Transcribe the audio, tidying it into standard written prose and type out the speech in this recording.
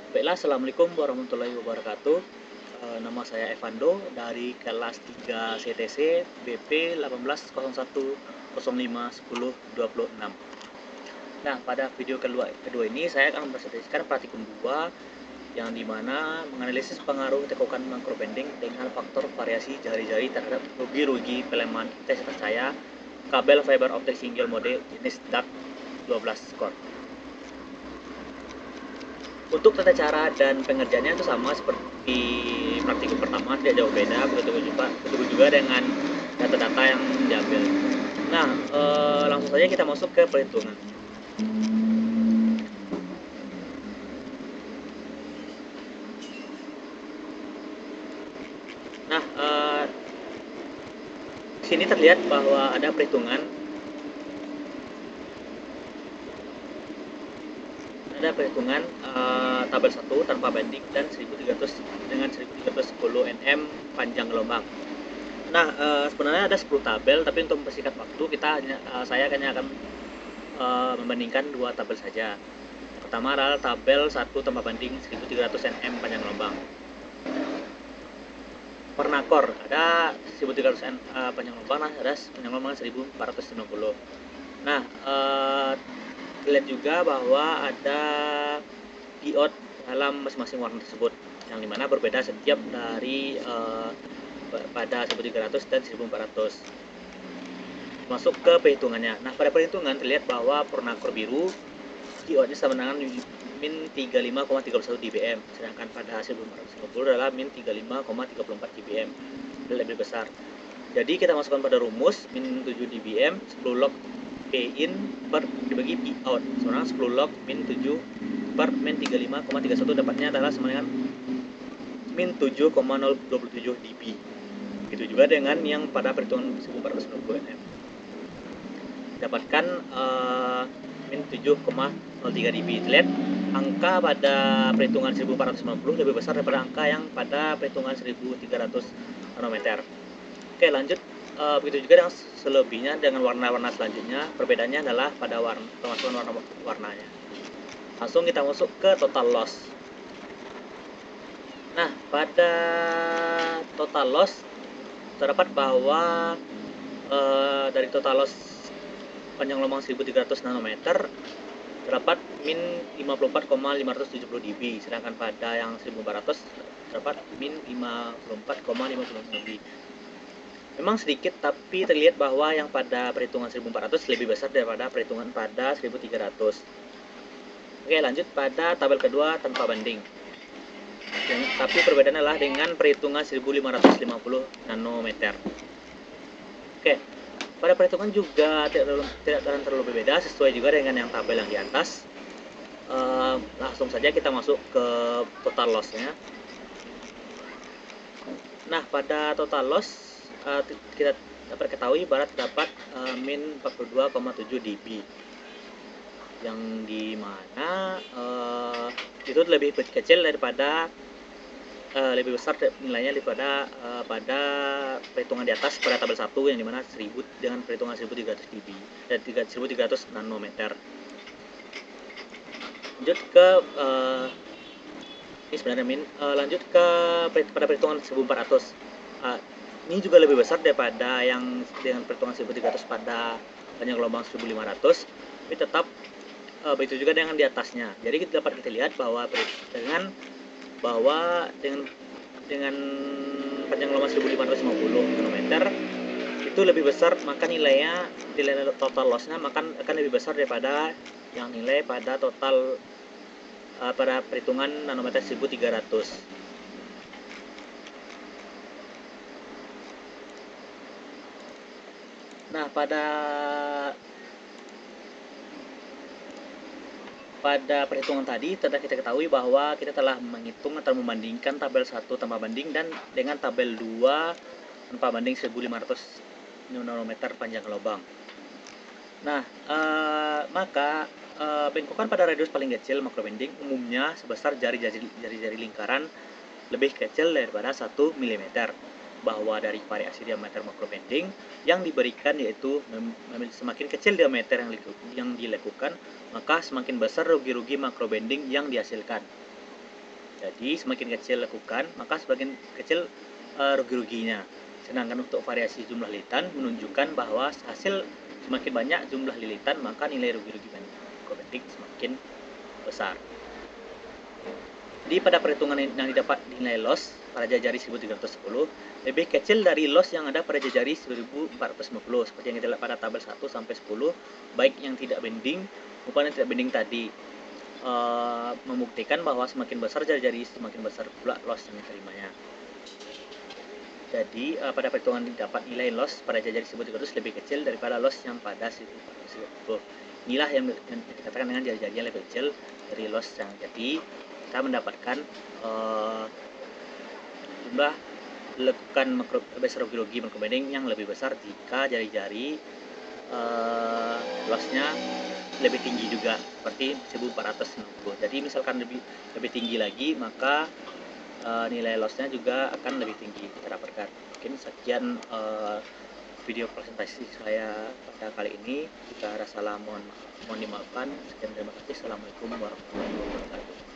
Baiklah, assalamualaikum warahmatullahi wabarakatuh. Nama saya Evando dari kelas 3 CTC BP 1801051026. Nah, pada video kedua ini saya akan mempresentasikan praktikum 2 yang dimana menganalisis pengaruh tekukan makrobending dengan faktor variasi jari-jari terhadap rugi-rugi pelemahan intensitas cahaya kabel fiber optik single mode jenis DAC 12 core. Untuk tata cara dan pengerjaannya itu sama seperti praktikum pertama, tidak jauh beda, begitu juga dengan data-data yang diambil. Nah, langsung saja kita masuk ke perhitungan. Nah, sini terlihat bahwa ada perhitungan tabel 1 tanpa banding dan 1300 dengan 1310 nm panjang gelombang. Nah, sebenarnya ada 10 tabel, tapi untuk mempersingkat waktu saya hanya akan membandingkan 2 tabel saja. Pertama adalah tabel 1 tanpa banding 1300 nm panjang gelombang. Pernakor ada 1300 panjang gelombang, ada panjang gelombang 1450. Nah, lihat juga bahwa ada diode dalam masing-masing warna tersebut, yang dimana berbeda setiap dari pada 1300 dan 1400. Masuk ke perhitungannya. Nah, pada perhitungan terlihat bahwa pernakor biru diode sama dengan min 35,31 dBm, sedangkan pada 1450 adalah min 35,34 dBm, lebih besar. Jadi kita masukkan pada rumus min 7 dBm 10 log P in per dibagi P out sama 10 log min 7 per min 35,31 dapatnya adalah sama dengan min 7,027 dB. Begitu juga dengan yang pada perhitungan 1450 nm. Dapatkan min 7,03 dB. Lihat angka pada perhitungan 1450 lebih besar daripada angka yang pada perhitungan 1300 nanometer. Oke, lanjut. Begitu juga dengan selebihnya dengan warna-warna selanjutnya. Perbedaannya adalah pada pemasukan warnanya. Langsung kita masuk ke total loss. Nah, pada total loss terdapat bahwa dari total loss panjang gelombang 1300 nanometer terdapat min 54,570 dB, sedangkan pada yang 1400 terdapat min 54,50 dB. Memang sedikit, tapi terlihat bahwa yang pada perhitungan 1400 lebih besar daripada perhitungan pada 1300. Oke, lanjut pada tabel kedua tanpa banding. Tapi perbedaannya adalah dengan perhitungan 1550 nanometer. Oke, pada perhitungan juga tidak terlalu berbeda, sesuai juga dengan yang tabel yang di atas. Langsung saja kita masuk ke total loss-nya. Nah, pada total loss kita dapat ketahui barat terdapat min 42,7 dB, yang dimana itu lebih kecil daripada lebih besar nilainya daripada pada perhitungan di atas pada tabel 1 yang dimana 1000 dengan perhitungan 1300 dB dan 1300 nanometer. Lanjut ke ini sebenarnya lanjut ke pada perhitungan 1400. Ini juga lebih besar daripada yang dengan perhitungan 1300 pada panjang gelombang 1500, tapi tetap begitu juga dengan di atasnya. Jadi kita dapat lihat bahwa dengan panjang gelombang 1550 nanometer itu lebih besar, maka nilai total loss-nya akan lebih besar daripada yang nilai pada total pada perhitungan nanometer 1300. Nah, pada perhitungan tadi kita ketahui bahwa kita telah menghitung atau membandingkan tabel 1 tanpa banding dan dengan tabel 2 tanpa banding 1500 nanometer panjang gelombang. Nah, maka bengkokan pada radius paling kecil makrobending umumnya sebesar jari-jari lingkaran lebih kecil daripada 1 mm. Bahwa dari variasi diameter makrobending yang diberikan yaitu semakin kecil diameter yang dilekukan, maka semakin besar rugi-rugi makrobending yang dihasilkan. Jadi semakin kecil lekukan, maka semakin kecil rugi-ruginya. Sedangkan untuk variasi jumlah lilitan menunjukkan bahwa hasil semakin banyak jumlah lilitan, maka nilai rugi-rugi komedik semakin besar. Jadi pada perhitungan yang didapat nilai loss pada jajari 1310 lebih kecil dari loss yang ada pada jajari 1450, seperti yang kita lihat pada tabel 1 sampai 10, baik yang tidak bending maupun yang tidak bending tadi. Membuktikan bahwa semakin besar jari-jari semakin besar pula loss yang diterimanya. Jadi pada perhitungan didapat nilai loss pada jari 1300 lebih kecil daripada loss yang pada 1450. Inilah yang dikatakan dengan jari-jari yang lebih kecil dari loss yang jadi kita mendapatkan jumlah lekukan besar rugi-rugi makrobedding yang lebih besar jika jari-jari lossnya lebih tinggi juga seperti 1450. Jadi misalkan lebih tinggi lagi, maka nilai lossnya juga akan lebih tinggi kita dapatkan. Mungkin sekian video presentasi saya pada kali ini. Jika ada salah mohon dimaafkan. Sekian, terima kasih. Assalamualaikum warahmatullahi wabarakatuh.